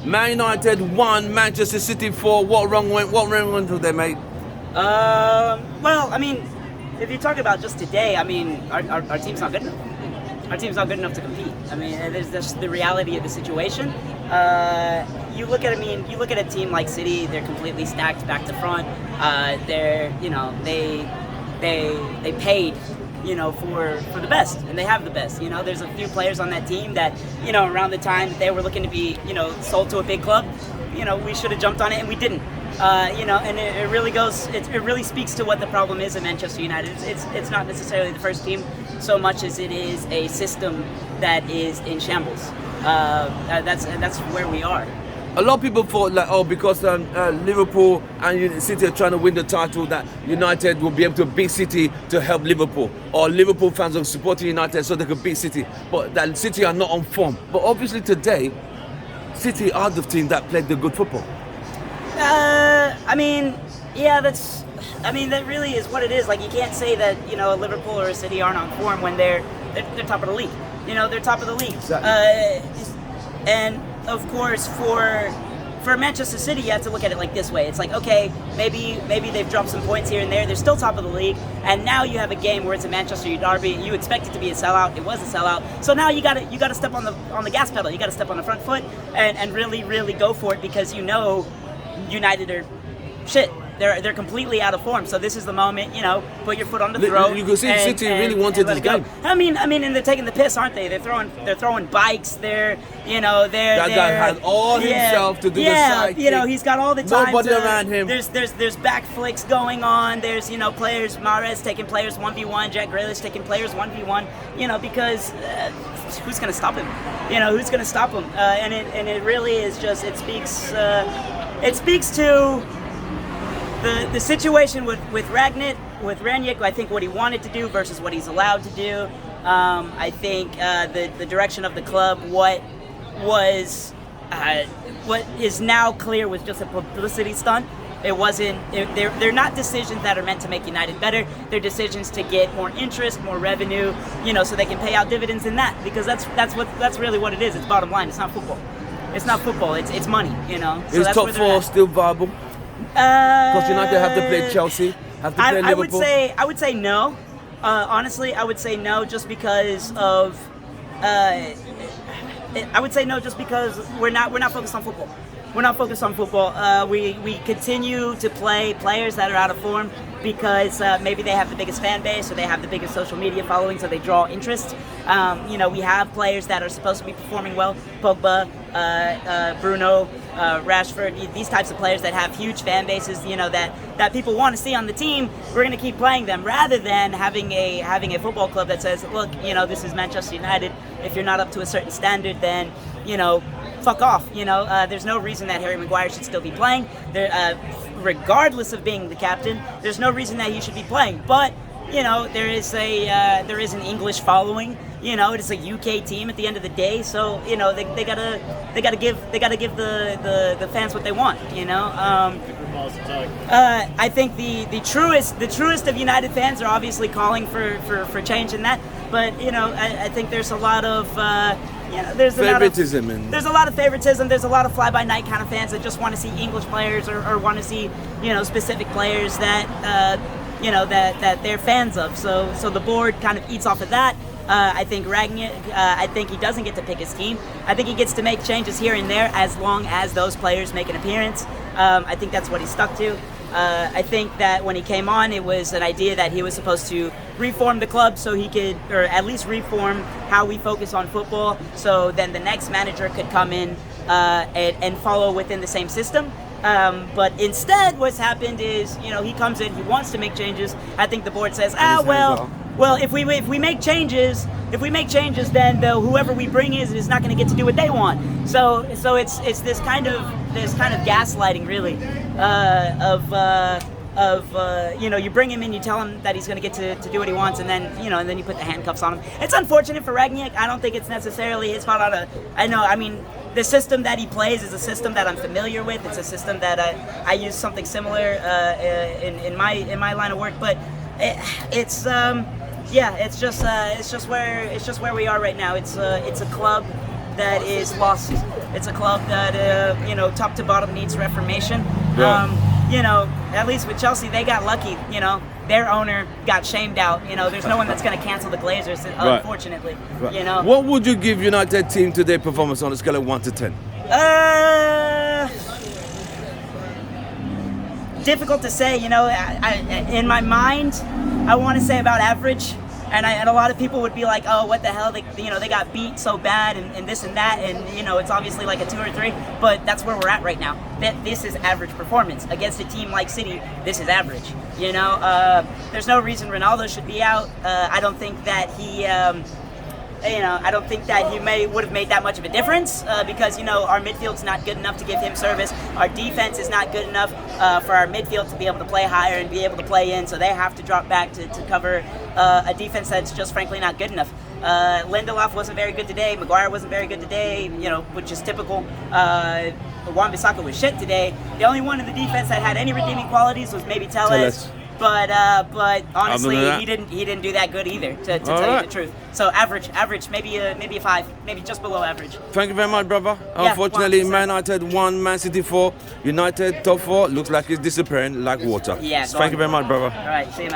Man United 1, Manchester City 4. What wrong went with them, mate? Well, I mean, if you're talking about just today, I mean, our team's not good enough. Our team's not good enough to compete. I mean, there's just the reality of the situation. You look at a team like City. They're completely stacked back to front. They're, they paid, for the best, and they have the best. There's a few players on that team that, around the time that they were looking to be, sold to a big club, we should have jumped on it and we didn't. And it really goes. It really speaks to what the problem is at Manchester United. It's not necessarily the first team so much as it is a system that is in shambles. That's where we are. A lot of people thought because Liverpool and City are trying to win the title, that United will be able to beat City to help Liverpool, or Liverpool fans are supporting United so they could beat City. But that City are not on form. But obviously today, City are the team that played the good football. That really is what it is. Like, you can't say that, a Liverpool or a City aren't on form when they're top of the league. They're top of the league. Exactly. And of course, for Manchester City, you have to look at it like this way. It's like, okay, maybe they've dropped some points here and there. They're still top of the league, and now you have a game where it's a Manchester derby. You expect it to be a sellout. It was a sellout. So now you got to step on the gas pedal. You got to step on the front foot and really, really go for it, because United are shit. They're completely out of form. So this is the moment, put your foot on the throat. You can see City really wanted this game. I mean, and they're taking the piss, aren't they? They're throwing bikes. That guy had all himself to do the side kick. He's got all the time. Nobody around him. There's back flicks going on. There's players. Mahrez taking players 1v1. Jack Grealish taking players 1v1. Because who's gonna stop him? Who's gonna stop him? And it really is just it speaks to the situation with Rangnick, I think what he wanted to do versus what he's allowed to do. I think the direction of the club, what is now clear, was just a publicity stunt. It wasn't. They're not decisions that are meant to make United better. They're decisions to get more interest, more revenue, so they can pay out dividends in that. Because that's really what it is. It's bottom line. It's not football. It's not football. It's money. So is top four still viable? Because United have to play Chelsea, have to play Liverpool. I would say no. Honestly, I would say no, just because of. I would say no, just because we're not focused on football. We're not focused on football. We continue to play players that are out of form because maybe they have the biggest fan base or they have the biggest social media following, so they draw interest. We have players that are supposed to be performing well. Pogba, Bruno, Rashford, these types of players that have huge fan bases, that people want to see on the team. We're going to keep playing them rather than having a football club that says, look, this is Manchester United. If you're not up to a certain standard, then fuck off. There's no reason that Harry Maguire should still be playing. Regardless of being the captain, there's no reason that he should be playing. But there is an English following. It is a UK team at the end of the day. So they gotta give the fans what they want. I think the truest of United fans are obviously calling for change in that. But I think there's a lot of there's favoritism. There's a lot of favoritism. There's a lot of fly-by-night kind of fans that just want to see English players or want to see specific players that that they're fans of. So the board kind of eats off of that. I think Rangnick, I think he doesn't get to pick his team. I think he gets to make changes here and there as long as those players make an appearance. I think that's what he's stuck to. I think that when he came on, it was an idea that he was supposed to reform the club so he could, or at least reform how we focus on football, so then the next manager could come in and follow within the same system. But instead, what's happened is, he comes in, he wants to make changes. I think the board says, well, if we make changes, then whoever we bring is not going to get to do what they want. So it's this kind of gaslighting, really, you bring him in, you tell him that he's going to get to do what he wants, and then you put the handcuffs on him. It's unfortunate for Rangnick. I don't think it's necessarily his fault. The system that he plays is a system that I'm familiar with. It's a system that I use something similar in my line of work, but it's just where we are right now. It's a club that is lost. It's a club that top to bottom needs reformation. Right. At least with Chelsea, they got lucky. Their owner got shamed out. There's no one that's going to cancel the Glazers, unfortunately. Right. What would you give United team today performance on a scale of 1 to 10? Difficult to say. In my mind, I want to say about average. And a lot of people would be like, oh, what the hell? They got beat so bad and this and that. And, it's obviously like a 2 or 3. But that's where we're at right now. This is average performance. Against a team like City, this is average. There's no reason Ronaldo should be out. I don't think that he... I don't think that he would have made that much of a difference because our midfield's not good enough to give him service. Our defense is not good enough for our midfield to be able to play higher and be able to play in. So they have to drop back to cover a defense that's just frankly not good enough. Lindelof wasn't very good today. Maguire wasn't very good today. Which is typical. Wan-Bissaka was shit today. The only one in the defense that had any redeeming qualities was maybe Telles. But honestly, he didn't do that good either. To tell you the truth, so average, maybe a 5, maybe just below average. Thank you very much, brother. Unfortunately, 100%. Man United 1, Man City 4. United top 4 looks like it's disappearing like water. Yeah. Thank you very much, brother. All right, see you, man.